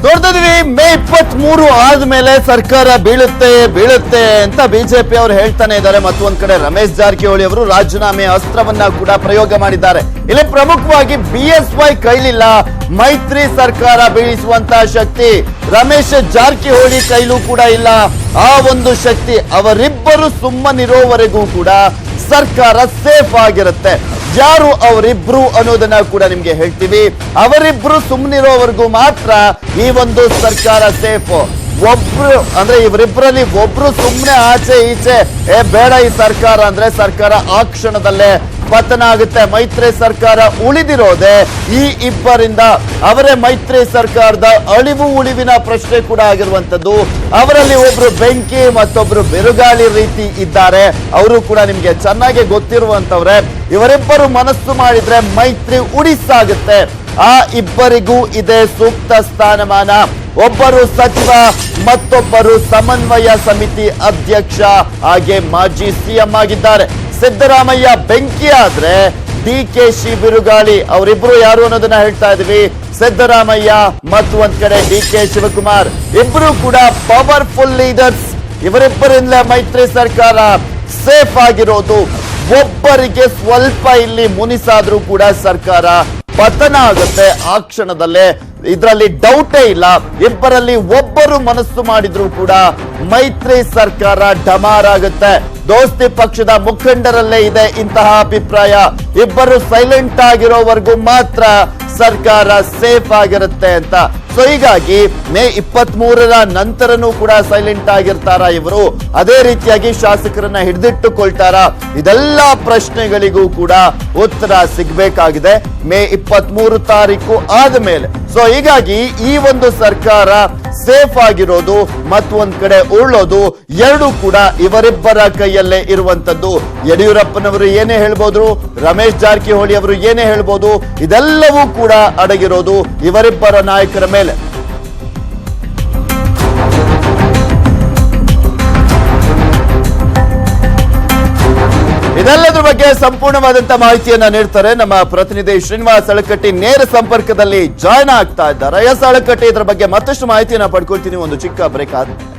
ನೋಡ್ತಿದ್ವಿ ಮೇ 23 ಆದ್ಮೇಲೆ ಸರ್ಕಾರ ಬೀಳುತ್ತೆ ಅಂತ ಬಿಜೆಪಿ ಅವರು ಹೇಳ್ತಾನೆ ಇದ್ದಾರೆ. ಮತ್ತೊಂದ್ ಕಡೆ ರಮೇಶ್ ಜಾರಕಿಹೊಳಿ ಅವರು ರಾಜೀನಾಮೆ ಅಸ್ತ್ರವನ್ನ ಕೂಡ ಪ್ರಯೋಗ ಮಾಡಿದ್ದಾರೆ. ಇಲ್ಲಿ ಪ್ರಮುಖವಾಗಿ ಬಿಎಸ್ವೈ ಕೈಲಿಲ್ಲ ಮೈತ್ರಿ ಸರ್ಕಾರ ಬೀಳಿಸುವಂತ ಶಕ್ತಿ, ರಮೇಶ್ ಜಾರಕಿಹೊಳಿ ಕೈಲೂ ಕೂಡ ಇಲ್ಲ ಆ ಒಂದು ಶಕ್ತಿ. ಅವರಿಬ್ಬರು ಸುಮ್ಮನಿರೋವರೆಗೂ ಕೂಡ ಸರ್ಕಾರ ಸೇಫ್ ಆಗಿರುತ್ತೆ. ಯಾರು ಅವರಿಬ್ರು ಅನ್ನೋದನ್ನ ಕೂಡ ನಿಮ್ಗೆ ಹೇಳ್ತೀವಿ. ಅವರಿಬ್ರು ಸುಮ್ಮನಿರೋವರೆಗೂ ಮಾತ್ರ ಈ ಒಂದು ಸರ್ಕಾರ ಸೇಫ್. ಒಬ್ರು ಅಂದ್ರೆ ಇವರಿಬ್ಬರಲ್ಲಿ ಒಬ್ರು ಸುಮ್ಮನೆ ಆಚೆ ಈಚೆ ಬೇಡ ಈ ಸರ್ಕಾರ ಅಂದ್ರೆ ಸರ್ಕಾರ ಆ ಕ್ಷಣದಲ್ಲೇ ಪತನ ಆಗುತ್ತೆ. ಮೈತ್ರಿ ಸರ್ಕಾರ ಉಳಿದಿರೋದೆ ಈ ಇಬ್ಬರಿಂದ. ಅವರೇ ಮೈತ್ರಿ ಸರ್ಕಾರದ ಅಳಿವು ಉಳಿವಿನ ಪ್ರಶ್ನೆ ಕೂಡ ಆಗಿರುವಂತದ್ದು. ಅವರಲ್ಲಿ ಒಬ್ರು ಬೆಂಕಿ ಮತ್ತೊಬ್ರು ಬಿರುಗಾಳಿ ರೀತಿ ಇದ್ದಾರೆ. ಅವರು ಕೂಡ ನಿಮ್ಗೆ ಚೆನ್ನಾಗಿ ಗೊತ್ತಿರುವಂತವ್ರೆ. ಇವರಿಬ್ಬರು ಮನಸ್ಸು ಮಾಡಿದ್ರೆ ಮೈತ್ರಿ ಉಳಿಸಾಗುತ್ತೆ. ಆ ಇಬ್ಬರಿಗೂ ಇದೆ ಸೂಕ್ತ ಸ್ಥಾನಮಾನ. ಒಬ್ಬರು ಸಚಿವ, ಮತ್ತೊಬ್ಬರು ಸಮನ್ವಯ ಸಮಿತಿ ಅಧ್ಯಕ್ಷ, ಹಾಗೆ ಮಾಜಿ ಸಿಎಂ ಆಗಿದ್ದಾರೆ. ಸಿದ್ದರಾಮಯ್ಯ ಬೆಂಕಿ ಆದ್ರೆ ಡಿಕೆಶಿ ಬಿರುಗಾಳಿ. ಅವರಿಬ್ರು ಯಾರು ಅನ್ನೋದನ್ನ ಹೇಳ್ತಾ ಇದೀವಿ. ಸಿದ್ದರಾಮಯ್ಯ ಮತ್ತು ಒಂದ್ ಕಡೆ ಡಿಕೆ ಶಿವಕುಮಾರ್ ಇಬ್ರು ಕೂಡ ಪವರ್ಫುಲ್ ಲೀಡರ್ಸ್. ಇವರಿಬ್ಬರಿಂದ ಮೈತ್ರಿ ಸರ್ಕಾರ ಸೇಫ್ ಆಗಿರೋದು. ಒಬ್ಬರಿಗೆ ಸ್ವಲ್ಪ ಇಲ್ಲಿ ಮುನಿಸಾದ್ರೂ ಕೂಡ ಸರ್ಕಾರ ಪತನ ಆಗುತ್ತೆ ಆ ಕ್ಷಣದಲ್ಲೇ, ಇದರಲ್ಲಿ ಡೌಟೇ ಇಲ್ಲ. ಇಬ್ಬರಲ್ಲಿ ಒಬ್ಬರು ಮನಸ್ಸು ಮಾಡಿದ್ರು ಕೂಡ ಮೈತ್ರಿ ಸರ್ಕಾರ ಡಮಾರ್ ಆಗುತ್ತೆ. ದೋಸ್ತಿ ಪಕ್ಷದ ಮುಖಂಡರಲ್ಲೇ ಇದೆ ಇಂತಹ ಅಭಿಪ್ರಾಯ. ಇಬ್ಬರು ಸೈಲೆಂಟ್ ಆಗಿರೋವರೆಗೂ ಮಾತ್ರ ಸರ್ಕಾರ ಸೇಫ್ ಆಗಿರುತ್ತೆ ಅಂತ. ಸೊ ಹೀಗಾಗಿ ಮೇ 23ರ ನಂತರನೂ ಕೂಡ ಸೈಲೆಂಟ್ ಆಗಿರ್ತಾರ ಇವರು? ಅದೇ ರೀತಿಯಾಗಿ ಶಾಸಕರನ್ನ ಹಿಡಿದಿಟ್ಟುಕೊಳ್ತಾರ? ಇದೆಲ್ಲ ಪ್ರಶ್ನೆಗಳಿಗೂ ಕೂಡ ಉತ್ತರ ಸಿಗ್ಬೇಕಾಗಿದೆ ಮೇ 23 ತಾರೀಕು ಆದ್ಮೇಲೆ. ಸೊ ಹೀಗಾಗಿ ಈ ಒಂದು ಸರ್ಕಾರ ಸೇಫ್ ಆಗಿರೋದು ಮತ್ತೊಂದ್ ಕಡೆ ಉಳ್ಳೋದು ಎರಡೂ ಕೂಡ ಇವರಿಬ್ಬರ ಕೈಯಲ್ಲೇ ಇರುವಂತದ್ದು. ಯಡಿಯೂರಪ್ಪನವರು ಏನೇ ಹೇಳ್ಬೋದು, ರಮೇಶ್ ಜಾರಕಿಹೊಳಿ ಅವರು ಏನೇ ಹೇಳ್ಬೋದು, ಇದೆಲ್ಲವೂ ಕೂಡ ಅಡಗಿರೋದು ಇವರಿಬ್ಬರ ನಾಯಕರ ಮೇಲೆ. ಇದೆಲ್ಲದ್ರ ಬಗ್ಗೆ ಸಂಪೂರ್ಣವಾದಂತ ಮಾಹಿತಿಯನ್ನ ನೀಡ್ತಾರೆ ನಮ್ಮ ಪ್ರತಿನಿಧಿ ಶ್ರೀನಿವಾಸ್ ಅಳಕಟ್ಟಿ. ನೇರ ಸಂಪರ್ಕದಲ್ಲಿ ಜಾಯ್ನ್ ಆಗ್ತಾ ಇದ್ದಾರೆ. ಎಸ್ ಅಳಕಟ್ಟಿ, ಇದರ ಬಗ್ಗೆ ಮತ್ತಷ್ಟು ಮಾಹಿತಿಯನ್ನ ಪಡ್ಕೊಳ್ತೀನಿ ಒಂದು ಚಿಕ್ಕ ಬ್ರೇಕ್ ಆದ್ಮೇಲೆ.